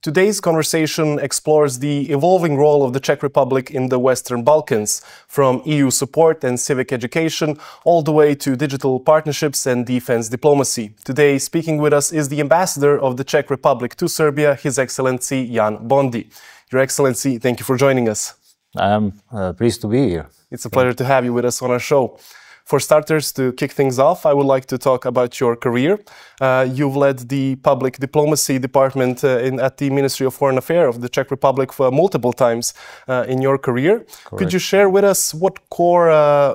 Today's conversation explores the evolving role of the Czech Republic in the Western Balkans, from EU support and civic education all the way to digital partnerships and defense diplomacy. Today, speaking with us is the ambassador of the Czech Republic to Serbia, His Excellency Jan Bondi. Your Excellency, thank you for joining us. I am pleased to be here. It's a pleasure to have you with us on our show. For starters, to kick things off, I would like to talk about your career. You've led the public diplomacy department at the Ministry of Foreign Affairs of the Czech Republic for multiple times in your career. Correct. Could you share with us what core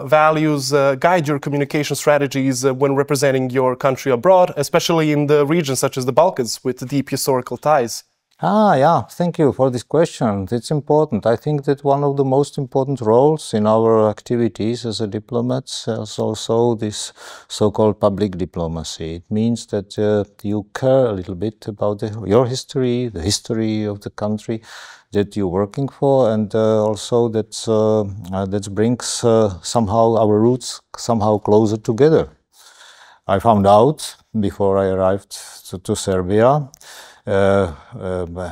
values guide your communication strategies when representing your country abroad, especially in the regions such as the Balkans with deep historical ties? Yeah, thank you for this question. It's important. I think that one of the most important roles in our activities as a diplomat is also this so-called public diplomacy. It means that you care a little bit about your history, the history of the country that you're working for, and also that brings somehow our roots somehow closer together. I found out before I arrived to Serbia.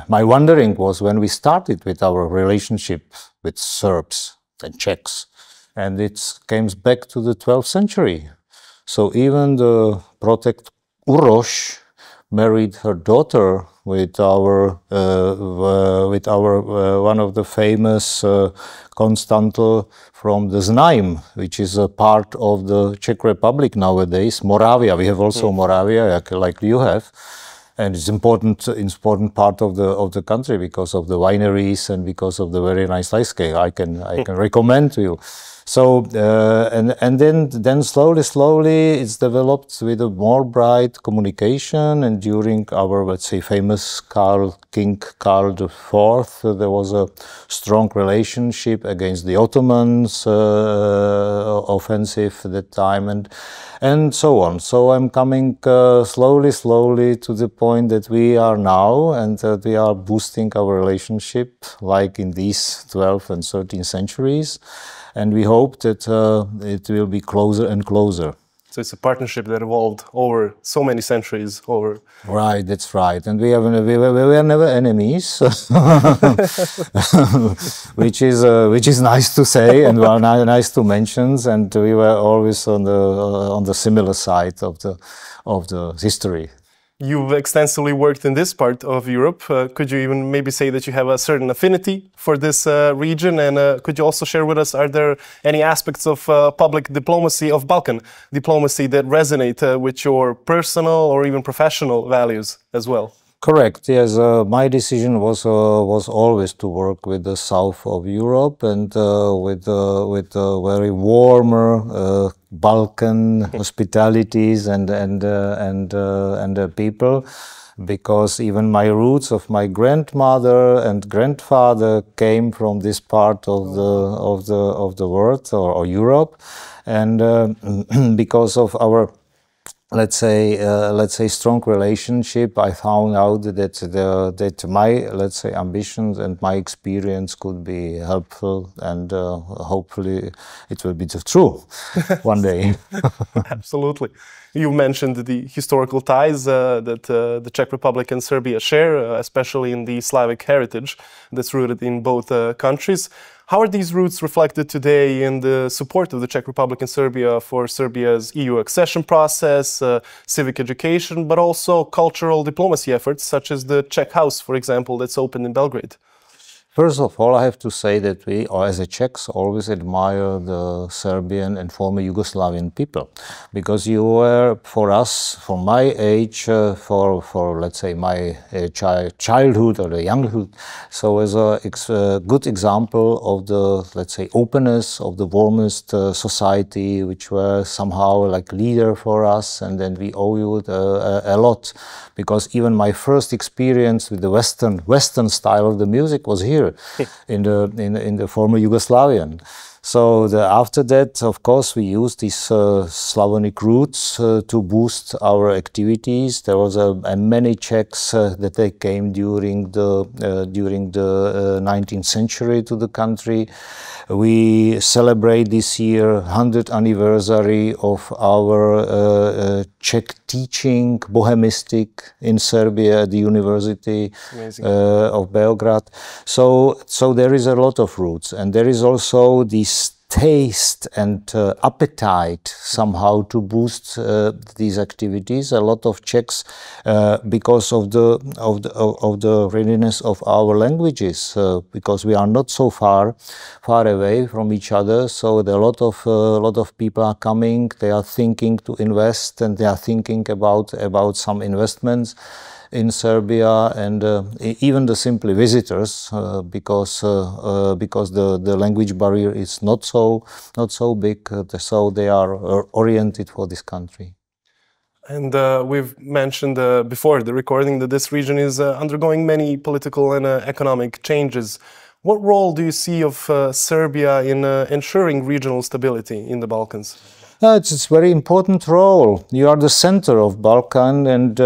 My wondering was when we started with our relationship with Serbs and Czechs, and it came back to the 12th century. So even the Protect Uroš married her daughter with our one of the famous Konstantin from the Znaim, which is a part of the Czech Republic nowadays, Moravia. We have also Moravia, like you have. And it's important part of the country because of the wineries and because of the very nice ice cake. I can recommend to you. So and then slowly it's developed with a more bright communication. And during our, let's say, famous King Karl IV, there was a strong relationship against the Ottomans offensive at that time, and so on. So I'm coming slowly to the point that we are now, and that we are boosting our relationship like in these 12th and 13th centuries. And we hope that it will be closer and closer. So it's a partnership that evolved over so many centuries. Right, that's right. And we were never enemies, which is nice to say and nice to mention. And we were always on the similar side of the history. You've extensively worked in this part of Europe. Could you even maybe say that you have a certain affinity for this region? And could you also share with us, are there any aspects of public diplomacy, of Balkan diplomacy, that resonate with your personal or even professional values as well? Correct. Yes, my decision was always to work with the south of Europe and with very warmer Balkan hospitalities and people, because even my roots of my grandmother and grandfather came from this part of the world or Europe, and because of our let's say strong relationship, I found out that my, let's say, ambitions and my experience could be helpful, and hopefully it will be true one day. Absolutely. You mentioned the historical ties that the Czech Republic and Serbia share, especially in the Slavic heritage that's rooted in both countries. How are these roots reflected today in the support of the Czech Republic and Serbia for Serbia's EU accession process, civic education, but also cultural diplomacy efforts, such as the Czech House, for example, that's open in Belgrade? First of all, I have to say that we, or as a Czechs, always admire the Serbian and former Yugoslavian people, because you were, for us, for my age, for let's say my childhood or the younghood, so as a good example of the, let's say, openness of the warmest society, which were somehow like leader for us, and then we owe you a lot, because even my first experience with the Western style of the music was here. In the former Yugoslavian. So after that, of course, we used these Slavonic roots to boost our activities. There was many Czechs that they came during the 19th century to the country. We celebrate this year 100th anniversary of our Czech teaching bohemistic in Serbia at the University of Belgrade. So there is a lot of roots, and there is also this taste and appetite somehow to boost these activities. A lot of Czechs, because of the readiness of our languages, because we are not so far away from each other. So there are a lot of people are coming. They are thinking to invest, and they are thinking about some investments in Serbia, and even the simply visitors, because the language barrier is not so big, so they are oriented for this country. And we've mentioned before the recording that this region is undergoing many political and economic changes. What role do you see of Serbia in ensuring regional stability in the Balkans? It's a very important role. You are the center of Balkan, and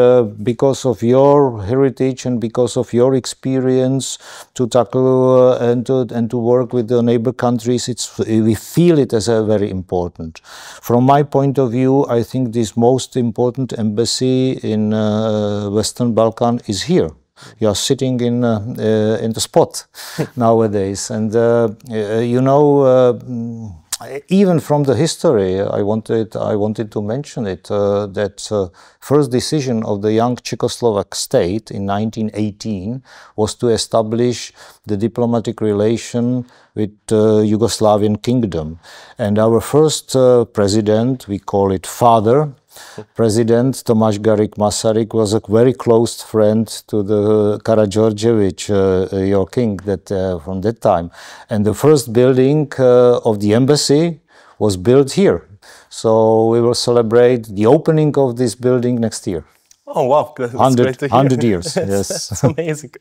because of your heritage and because of your experience to tackle and to work with the neighbor countries, we feel it as a very important. From my point of view, I think this most important embassy in Western Balkan is here. You are sitting in the spot nowadays, and you know. Even from the history, I wanted to mention it, that first decision of the young Czechoslovak state in 1918 was to establish the diplomatic relation with Yugoslavian kingdom. And our first president, we call it father, President Tomáš Garrigue Masaryk, was a very close friend to the Karađorđević, your king, from that time. And the first building of the embassy was built here. So we will celebrate the opening of this building next year. Oh wow, that's great to hear. 100 years, yes. That's amazing.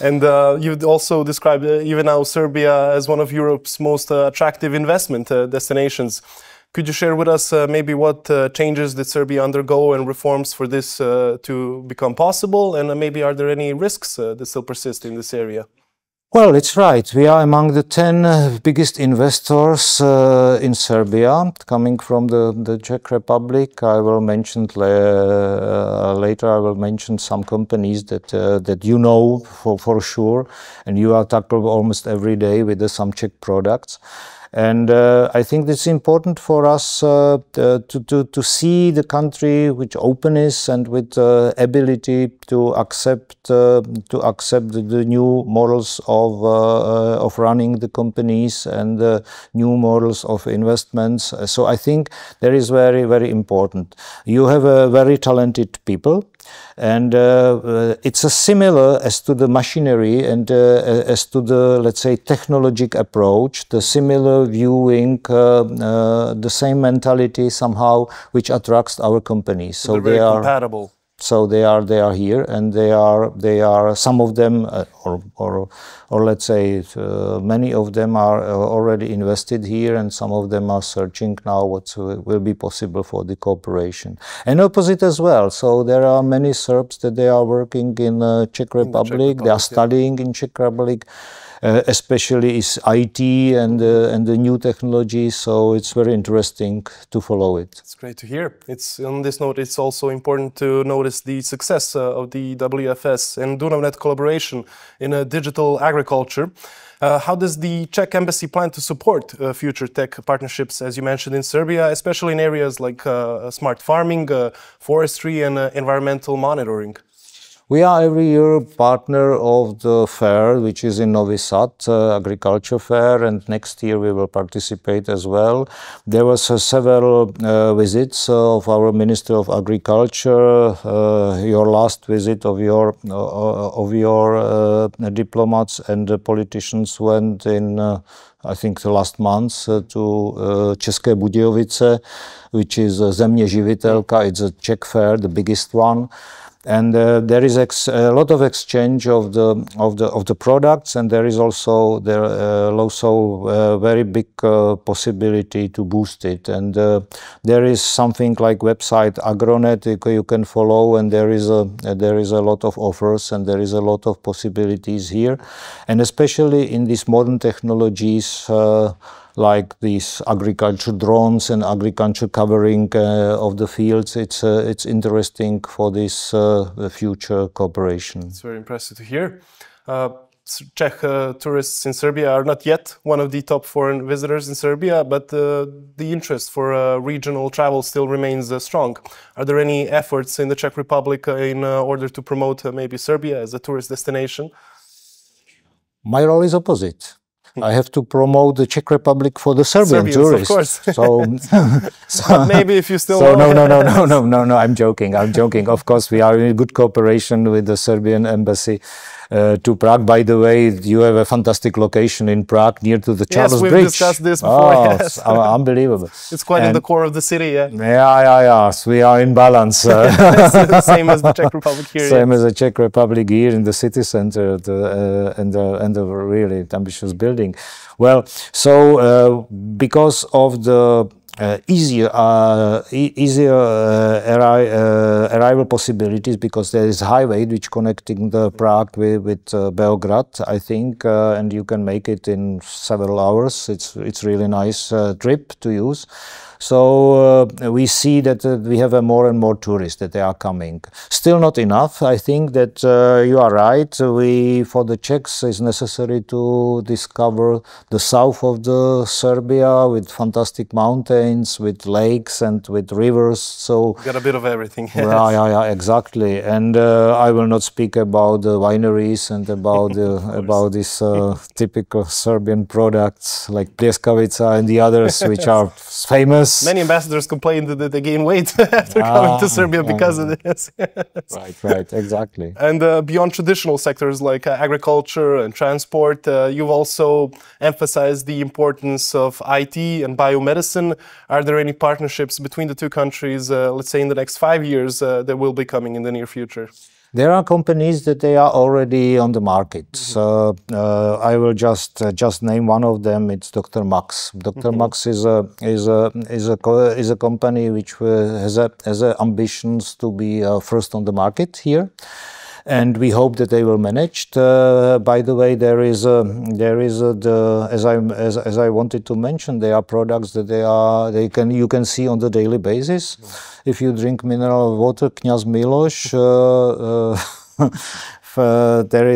And you've also described even now Serbia as one of Europe's most attractive investment destinations. Could you share with us maybe what changes did Serbia undergo and reforms for this to become possible? And maybe are there any risks that still persist in this area? Well, it's right. We are among the 10 biggest investors in Serbia, coming from the Czech Republic. I will mention later. I will mention some companies that you know for sure, and you are tackled almost every day with some Czech products. And I think it's important for us to see the country with openness and with ability to accept the new models of running the companies and the new models of investments. So I think that is very, very important. You have a very talented people. And it's a similar as to the machinery and as to the, let's say, technological approach, the similar viewing, the same mentality somehow, which attracts our companies. So they are compatible. So they are here, and they are some of them, or let's say many of them are already invested here, and some of them are searching now what will be possible for the cooperation. And opposite as well. So there are many Serbs that they are working in Czech Republic. They are studying in Czech Republic. Especially is IT and the new technology, so it's very interesting to follow it. It's great to hear. It's on this note, it's also important to notice the success of the WFS and DunavNet collaboration in digital agriculture. How does the Czech embassy plan to support future tech partnerships, as you mentioned, in Serbia, especially in areas like smart farming, forestry, and environmental monitoring? We are every year partner of the fair, which is in Novi Sad, agriculture fair, and next year we will participate as well. There was several visits of our Minister of Agriculture. Your last visit of your diplomats and politicians went in, I think, the last month to České Budějovice, which is Země živitelka. It's a Czech fair, the biggest one. And there is a lot of exchange of the products, and there is also very big possibility to boost it. And there is something like website Agronet you can follow, and there is a lot of offers, and there is a lot of possibilities here, and especially in these modern technologies like these agriculture drones and agriculture covering of the fields. It's interesting for this future cooperation. It's very impressive to hear. Czech tourists in Serbia are not yet one of the top foreign visitors in Serbia, but the interest for regional travel still remains strong. Are there any efforts in the Czech Republic in order to promote maybe Serbia as a tourist destination? My role is opposite. I have to promote the Czech Republic for the Serbian tourists. Of course. So maybe if you still no, I'm joking. Of course, we are in good cooperation with the Serbian embassy to Prague. By the way, you have a fantastic location in Prague near to the Charles Bridge. Yes, we've discussed this before. Yes. Unbelievable. It's quite in the core of the city, yeah. Yeah. We are in balance. Same as the Czech Republic here. Same as the Czech Republic here in the city center, and the really ambitious building. Well, so because of the easier arrival possibilities, because there is highway which connecting the Prague with Belgrade, I think, and you can make it in several hours. It's really nice trip to use. So we see that we have more and more tourists that they are coming. Still not enough. I think that you are right. For the Czechs, it's necessary to discover the south of the Serbia with fantastic mountains, with lakes and with rivers. So got a bit of everything. Yes. Yeah, exactly. And I will not speak about the wineries and about these typical Serbian products like pljeskavica and the others, which are famous. Many ambassadors complained that they gain weight after coming to Serbia because of this. Right, exactly. And beyond traditional sectors like agriculture and transport, you've also emphasized the importance of IT and biomedicine. Are there any partnerships between the two countries, let's say in the next 5 years, that will be coming in the near future? There are companies that they are already on the market. I will just name one of them. It's Dr. Max. Dr. Max is a company which has ambitions to be first on the market here. And we hope that they will manage. By the way, as I wanted to mention, there are products that you can see on the daily basis. If you drink mineral water, Kňaz Miloš, there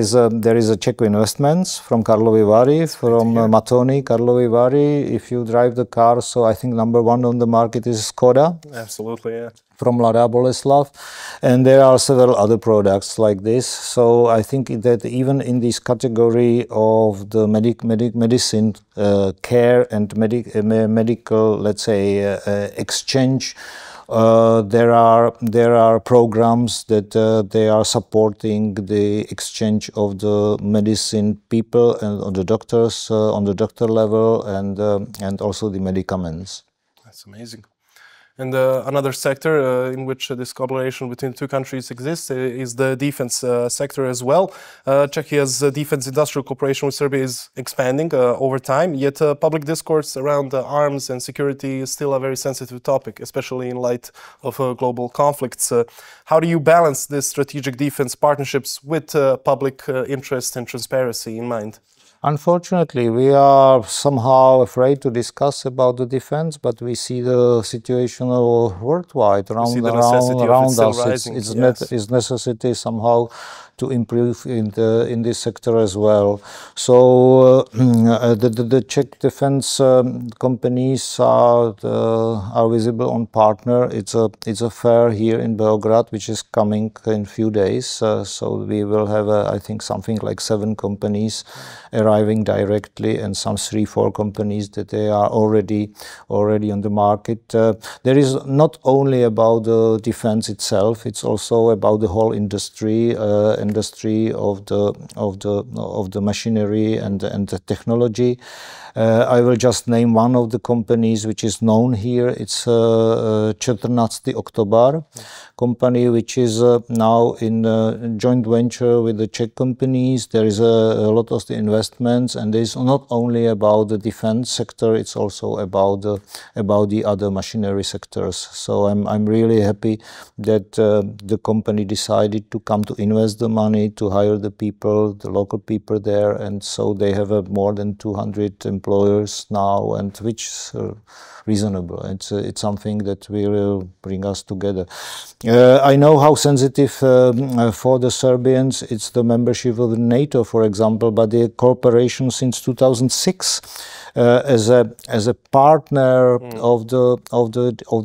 is a Czech investments from Karlovy Vary, from Matony, Karlovy Vary. If you drive the car, so I think #1 on the market is Skoda. Absolutely, yeah. From Mladá Boleslav, and there are several other products like this. So I think that even in this category of the medicine care and medical, let's say, exchange, there are programs that they are supporting the exchange of the medicine people and on the doctors on the doctor level, and also the medicaments. That's amazing. And another sector in which this collaboration between the two countries exists is the defense sector as well. Czechia's defense industrial cooperation with Serbia is expanding over time, yet public discourse around arms and security is still a very sensitive topic, especially in light of global conflicts. How do you balance these strategic defense partnerships with public interest and transparency in mind? Unfortunately, we are somehow afraid to discuss about the defense, but we see the situation worldwide around us. It's necessity somehow to improve in this sector as well. So the Czech defense companies are visible on partner. It's a fair here in Belgrade, which is coming in few days. So we will have I think something like 7 companies arriving directly, and some 3-4 companies that they are already on the market. There is not only about the defense itself; it's also about the whole industry and industry, of the machinery and the technology. I will just name one of the companies which is known here. It's 14. Oktober company, which is now in a joint venture with the Czech companies. There is a lot of the investments, and it's not only about the defense sector, it's also about the other machinery sectors. So I'm really happy that the company decided to come to invest the money, to hire the people, the local people there, and so they have more than 200 employers now, and which is reasonable. It's something that will bring us together. I know how sensitive for the Serbians it's the membership of NATO, for example, but the cooperation since 2006 as a partner of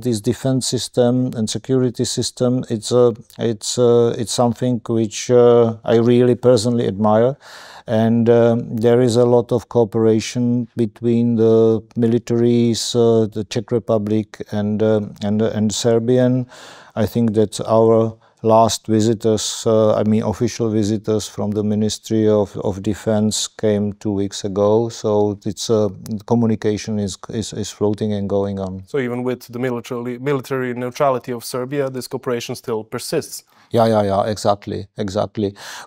this defense system and security system, it's something which I really personally admire. And there is a lot of cooperation between the militaries, the Czech Republic and Serbian. I think that our last visitors, I mean official visitors from the Ministry of Defense came 2 weeks ago. So it's communication is floating and going on. So even with the military neutrality of Serbia, this cooperation still persists. Yeah, exactly.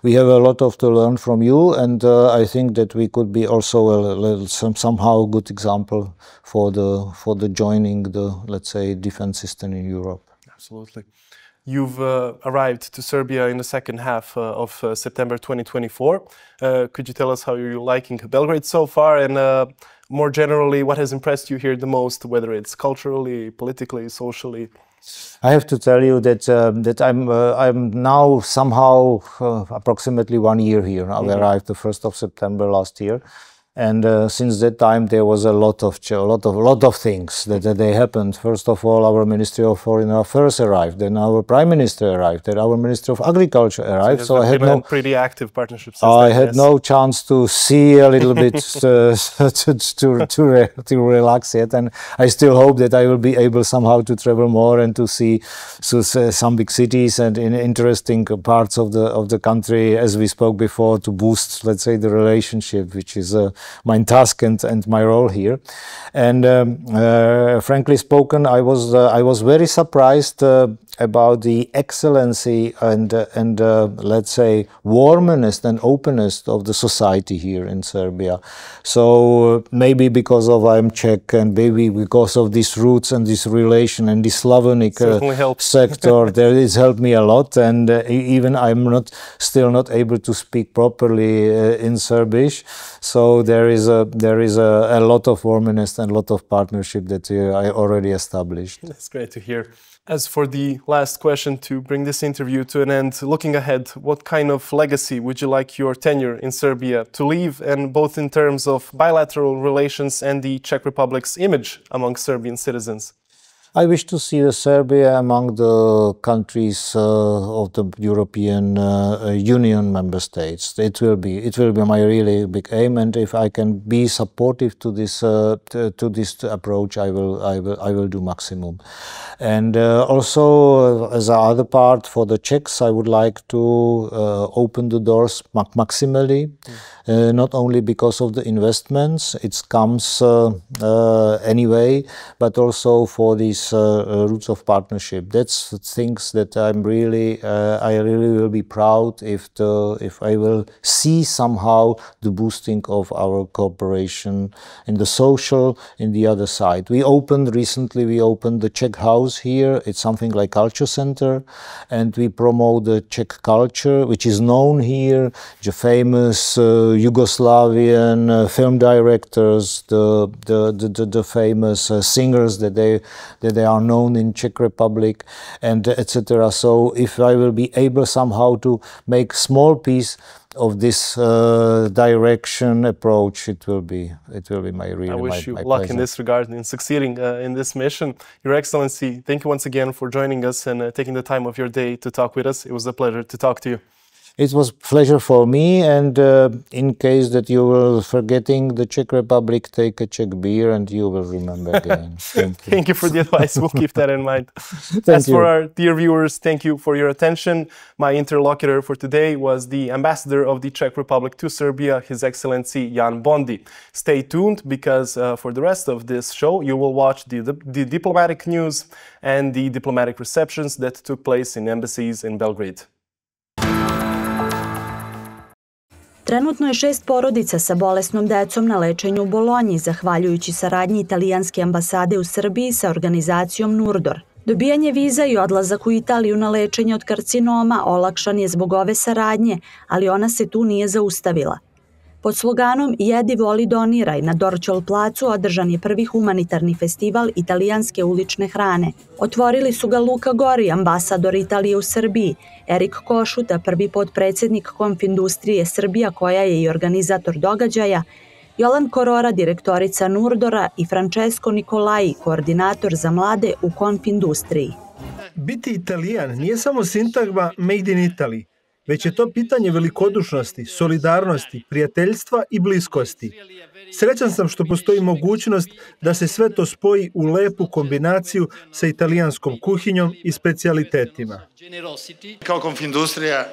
We have a lot to learn from you, and I think that we could be also somehow good example for the joining the, let's say, defense system in Europe. Absolutely. You've arrived to Serbia in the second half of September 2024. Could you tell us how you're liking Belgrade so far, and more generally, what has impressed you here the most, whether it's culturally, politically, socially? I have to tell you that I'm now somehow approximately 1 year here. I arrived the 1st of September last year, and since that time there was a lot of things that they happened. First of all, our Ministry of Foreign Affairs arrived, then our Prime Minister arrived, then our Minister of Agriculture arrived. So I had no pretty active partnership. I had no chance to see a little bit to relax yet, and I still hope that I will be able somehow to travel more and to see some big cities and in interesting parts of the country, as we spoke before, to boost, let's say, the relationship, which is my task and my role here. And frankly spoken, I was very surprised about the excellency and let's say warmness and openness of the society here in Serbia. So maybe because of I'm Czech, and maybe because of these roots and this relation and this Slavonic sector, there has helped me a lot. And even I'm still not able to speak properly in Serbish. So there is a lot of warmness and a lot of partnership that I already established. That's great to hear. As for the last question, to bring this interview to an end, looking ahead, what kind of legacy would you like your tenure in Serbia to leave, and both in terms of bilateral relations and the Czech Republic's image among Serbian citizens? I wish to see Serbia among the countries of the European Union member states. It will be my really big aim, and if I can be supportive to this approach, I will do maximum. And also, as another part for the Czechs, I would like to open the doors maximally, not only because of the investments, it comes anyway, but also for these roots of partnership. That's things that I really will be proud if I will see somehow the boosting of our cooperation in the social, in the other side. Recently we opened the Czech House here. It's something like culture center, and we promote the Czech culture, which is known here, the famous Yugoslavian film directors, the famous singers that they are known in Czech Republic, and etc. So if I will be able somehow to make small piece of this direction approach, it will be my really. I wish you my luck pleasure. In this regard in succeeding in this mission. Your Excellency, thank you once again for joining us and taking the time of your day to talk with us. It was a pleasure to talk to you. It was a pleasure for me, and in case that you were forgetting the Czech Republic, take a Czech beer and you will remember again. Thank you for the advice. We'll keep that in mind. As for our dear viewers, thank you for your attention. My interlocutor for today was the ambassador of the Czech Republic to Serbia, His Excellency Janom Bondijem. Stay tuned, because for the rest of this show, you will watch the diplomatic news and the diplomatic receptions that took place in embassies in Belgrade. Trenutno je 6 porodica sa bolesnom decom na lečenju u Bolonji, zahvaljujući saradnji italijanske ambasade u Srbiji sa organizacijom Nurdor. Dobijanje viza i odlazak u Italiju na lečenje od karcinoma olakšan je zbog ove saradnje, ali ona se tu nije zaustavila. Pod sloganom Jedi, voli, doniraj na Dorćol placu održan je prvi humanitarni festival italijanske ulične hrane. Otvorili su ga Luka Gori, ambasador Italije u Srbiji, Erik Košuta, prvi potpredsjednik Confindustrije Srbija koja je i organizator događaja, Jolan Korora, direktorica Nurdora i Francesco Nikolaji, koordinator za mlade u Confindustriji. Biti Italijan nije samo sintagma Made in Italy, već je to pitanje velikodušnosti, solidarnosti, prijateljstva i bliskosti. Srećan sam što postoji mogućnost da se sve to spoji u lepu kombinaciju sa italijanskom kuhinjom i specijalitetima. Kao Confindustrija,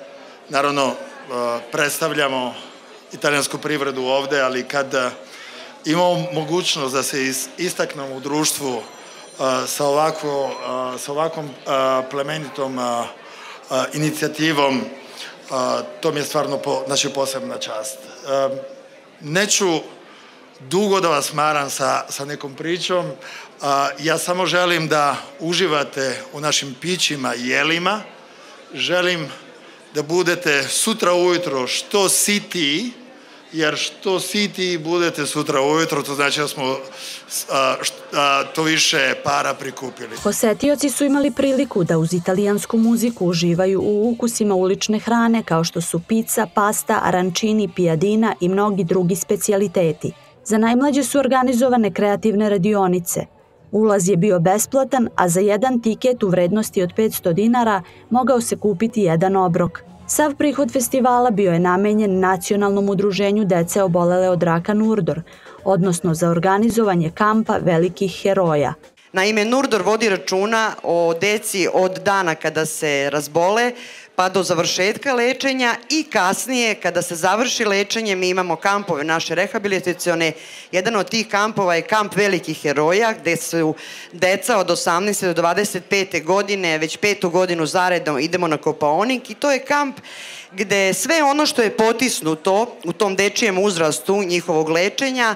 naravno, predstavljamo italijansku privredu ovde, ali kad imamo mogućnost da se istaknemo u društvu sa ovakvom plemenitom inicijativom, to mi je stvarno naša posebna čast. Neću dugo da vas maram sa nekom pričom. Ja samo želim da uživate u našim pićima i jelima. Želim da budete sutra ujutro što sitiji, jer što sitiji budete sutra ujutro, to znači da smo to više para prikupili. Posetioci su imali priliku da uz italijansku muziku uživaju u ukusima ulične hrane kao što su pizza, pasta, arancini, pijadina i mnogi drugi specijaliteti. Za najmlađe su organizovane kreativne radionice. Ulaz je bio besplatan, a za jedan tiket u vrednosti od 500 dinara mogao se kupiti jedan obrok. Sav prihod festivala bio je namenjen nacionalnom udruženju dece obolele od raka Nurdor, odnosno za organizovanje kampa velikih heroja. Naime, Nurdor vodi računa o deci od dana kada se razbole pa do završetka lečenja i kasnije kada se završi lečenje mi imamo kampove naše rehabilitacione. Jedan od tih kampova je kamp velikih heroja gde su deca od 18. do 25. godine, već 5. godinu zaredom idemo na Kopaonik i to je kamp gde sve ono što je potisnuto u tom dečijem uzrastu njihovog lečenja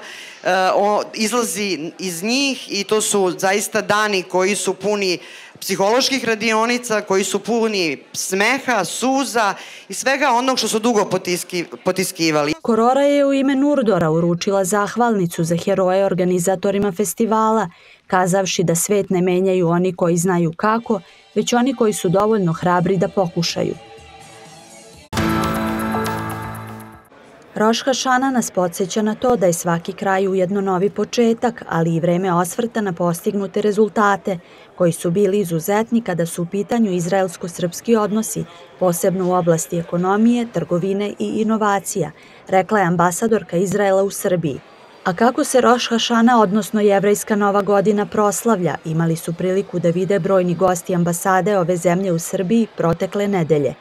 izlazi iz njih i to su zaista dani koji su puni psiholoških radionica, koji su puni smeha, suza i svega onog što su dugo potiskivali. Korora je u ime Nurdora uručila zahvalnicu za heroje organizatorima festivala, kazavši da svet ne menjaju oni koji znaju kako, već oni koji su dovoljno hrabri da pokušaju. Roš Hašana nas podsjeća na to da je svaki kraj ujedno novi početak, ali i vreme osvrta na postignute rezultate, koji su bili izuzetni kada su u pitanju izraelsko-srpski odnosi, posebno u oblasti ekonomije, trgovine i inovacija, rekla je ambasadorka Izraela u Srbiji. A kako se Roš Hašana, odnosno Jevrejska Nova godina, proslavlja, imali su priliku da vide brojni gosti ambasade ove zemlje u Srbiji protekle nedelje.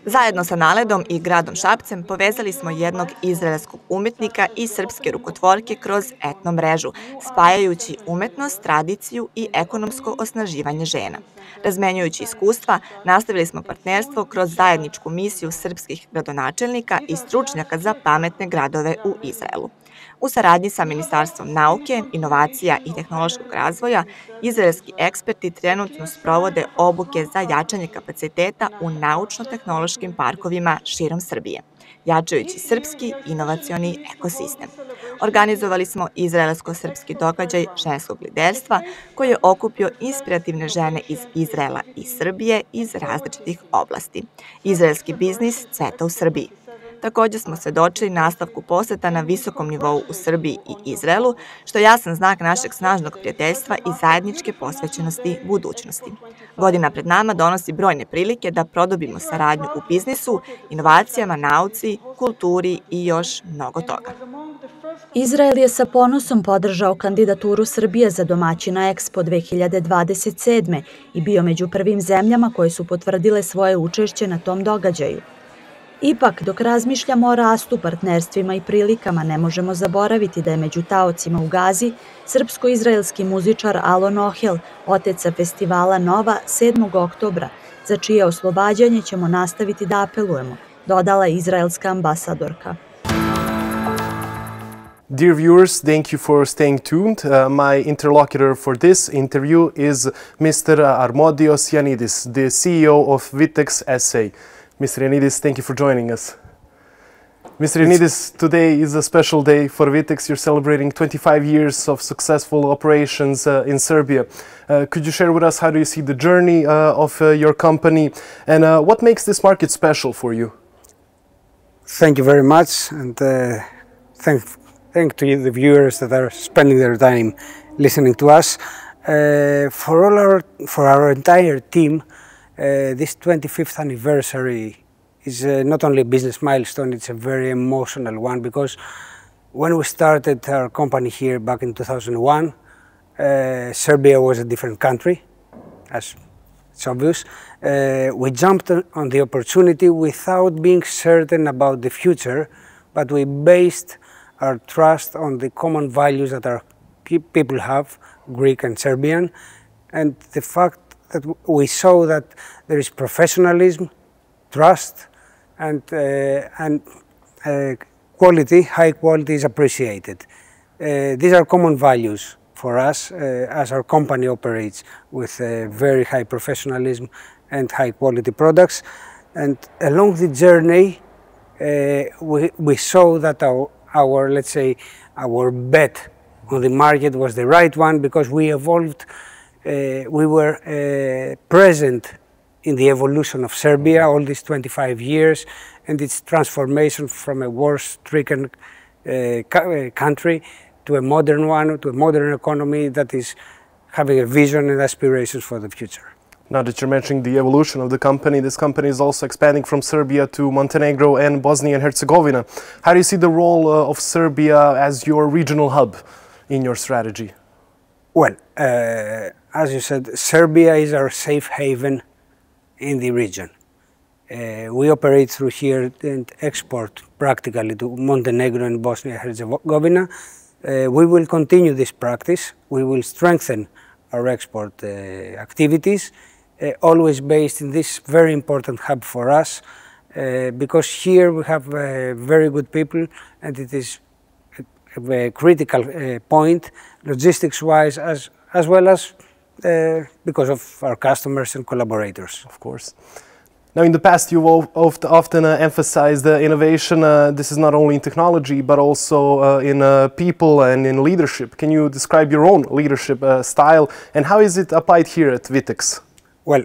Zajedno sa Naledom i gradom Šapcem povezali smo jednog izraelskog umetnika i srpske rukotvorke kroz etno mrežu, spajajući umetnost, tradiciju i ekonomsko osnaživanje žena. Razmenjujući iskustva, nastavili smo partnerstvo kroz zajedničku misiju srpskih gradonačelnika i stručnjaka za pametne gradove u Izraelu. U saradnji sa Ministarstvom nauke, inovacija i tehnološkog razvoja, izraelski eksperti trenutno sprovode obuke za jačanje kapaciteta u naučno-tehnološkim parkovima širom Srbije, jačajući srpski inovacioni ekosistem. Organizovali smo izraelsko-srpski događaj ženskog liderstva koji je okupio inspirativne žene iz Izraela i Srbije iz različitih oblasti. Izraelski biznis cveta u Srbiji. Takođe smo svedočili nastavku poseta na visokom nivou u Srbiji i Izraelu, što je jasan znak našeg snažnog prijateljstva i zajedničke posvećenosti budućnosti. Godina pred nama donosi brojne prilike da produbimo saradnju u biznisu, inovacijama, nauci, kulturi i još mnogo toga. Izrael je sa ponosom podržao kandidaturu Srbije za domaćina Expo 2027. i bio među prvim zemljama koje su potvrdile svoje učešće na tom događaju. Ipak, dok razmišljamo o rastu, partnerstvima i prilikama, ne možemo zaboraviti da je među taocima u Gazi srpsko-izraelski muzičar Alon Ohel, otac festivala Nova 7. oktobra, za čije oslobađanje ćemo nastaviti da apelujemo, dodala je izraelska ambasadorka. Dear viewers, thank you for staying tuned. My interlocutor for this interview is Mr. Armodiosom Yannidisom, the CEO of Vitex S.A. Mr. Yannidisom, thank you for joining us. Mr. Yannidisom, today is a special day for Vitex. You're celebrating 25 years of successful operations in Serbia. Could you share with us how do you see the journey of your company and what makes this market special for you? Thank you very much, and thank to the viewers that are spending their time listening to us. For our entire team, this 25th anniversary is not only a business milestone, it's a very emotional one, because when we started our company here back in 2001, Serbia was a different country, as it's obvious. We jumped on the opportunity without being certain about the future, but we based our trust on the common values that our people have, Greek and Serbian, and the fact that we saw that there is professionalism, trust, and quality, high quality is appreciated. These are common values for us as our company operates with very high professionalism and high quality products. And along the journey, we saw that our, let's say, our bet on the market was the right one, because we evolved, we were present in the evolution of Serbia all these 25 years and its transformation from a war-stricken country to a modern one, to a modern economy that is having a vision and aspirations for the future. Now that you're mentioning the evolution of the company, this company is also expanding from Serbia to Montenegro and Bosnia and Herzegovina. How do you see the role of Serbia as your regional hub in your strategy? Well, as you said, Serbia is our safe haven in the region. We operate through here and export practically to Montenegro and Bosnia and Herzegovina. We will continue this practice. We will strengthen our export activities, always based in this very important hub for us, because here we have very good people, and it is a critical point, logistics-wise, as well as because of our customers and collaborators. Of course. Now, in the past, you've often emphasized innovation. This is not only in technology, but also in people and in leadership. Can you describe your own leadership style, and how is it applied here at Vitex? Well,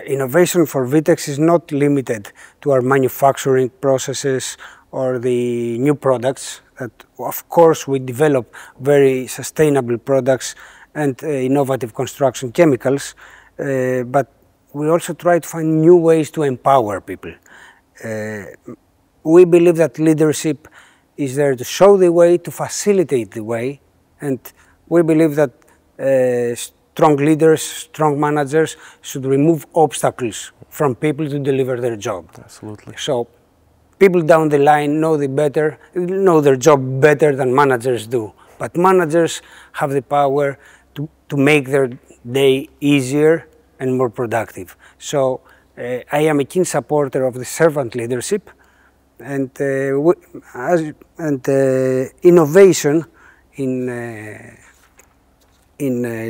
innovation for Vitex is not limited to our manufacturing processes or the new products. That, of course, we develop very sustainable products and innovative construction chemicals, but we also try to find new ways to empower people. We believe that leadership is there to show the way, to facilitate the way, and we believe that strong leaders, strong managers should remove obstacles from people to deliver their job. Absolutely. So people down the line know their job better than managers do, but managers have the power to make their day easier and more productive. So I am a keen supporter of the servant leadership, and innovation in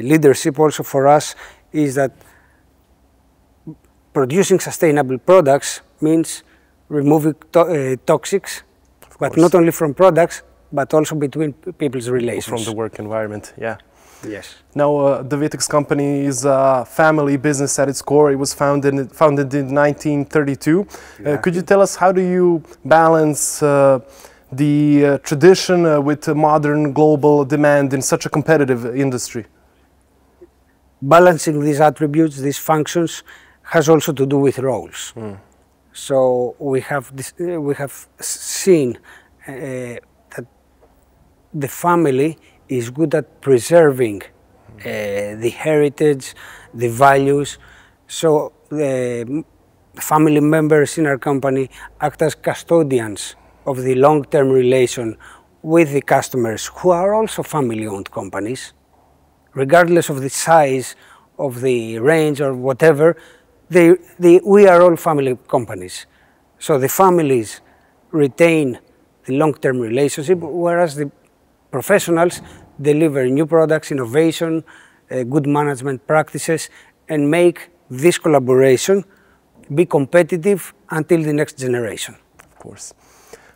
leadership also for us is that producing sustainable products means removing toxics, but not only from products, but also between people's relations. From the work environment, yeah. Yes. Now, the Vitex company is a family business at its core. It was founded in 1932. Could you tell us, how do you balance the tradition with modern global demand in such a competitive industry? Balancing these attributes, these functions, has also to do with roles. So we have seen that the family is good at preserving the heritage, the values. So the family members in our company act as custodians of the long-term relation with the customers, who are also family-owned companies. Regardless of the size of the range or whatever, we are all family companies. So the families retain the long-term relationship, whereas the professionals deliver new products, innovation, good management practices, and make this collaboration be competitive until the next generation. Of course.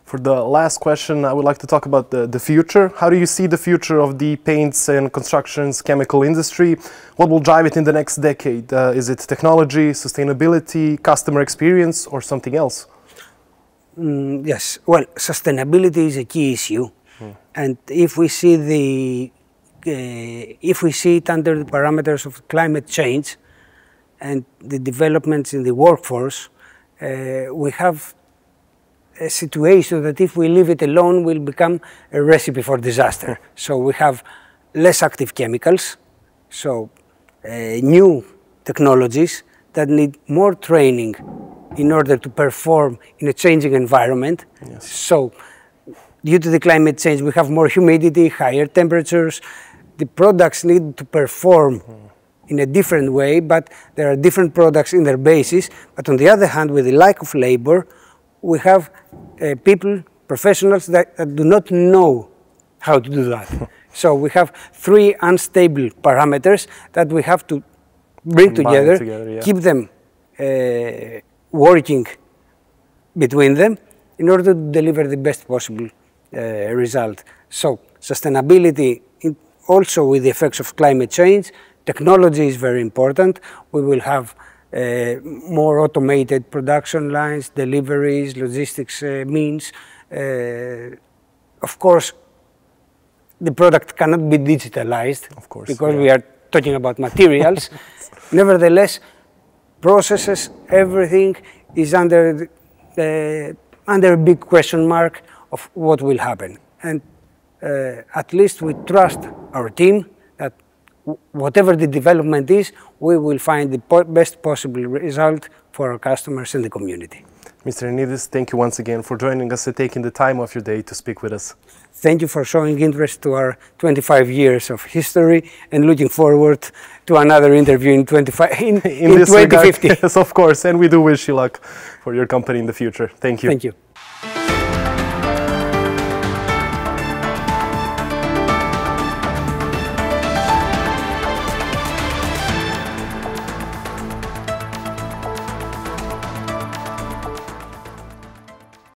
For the last question, I would like to talk about the future. How do you see the future of the paints and constructions chemical industry? What will drive it in the next decade? Is it technology, sustainability, customer experience, or something else? Yes. Well, sustainability is a key issue, and if we see it under the parameters of climate change and the developments in the workforce, we have a situation that if we leave it alone will become a recipe for disaster. So we have less active chemicals, so new technologies that need more training in order to perform in a changing environment. Yes. So due to the climate change, we have more humidity, higher temperatures. The products need to perform in a different way, but there are different products in their basis. But on the other hand, with the lack of labor, we have people, professionals that do not know how to do that. So we have three unstable parameters that we have to bring together, yeah. Keep them working between them in order to deliver the best possible result. So sustainability, also with the effects of climate change, technology is very important. We will have more automated production lines, deliveries, logistics means. Of course, the product cannot be digitalized, of course, because we are talking about materials. Nevertheless, processes, everything is under a big question mark of what will happen. And at least we trust our team that whatever the development is, we will find the best possible result for our customers and the community. Mr. Yannidisom, thank you once again for joining us and taking the time of your day to speak with us. Thank you for showing interest to our 25 years of history, and looking forward to another interview in 2050. Yes, of course, and we do wish you luck for your company in the future. Thank you. Thank you.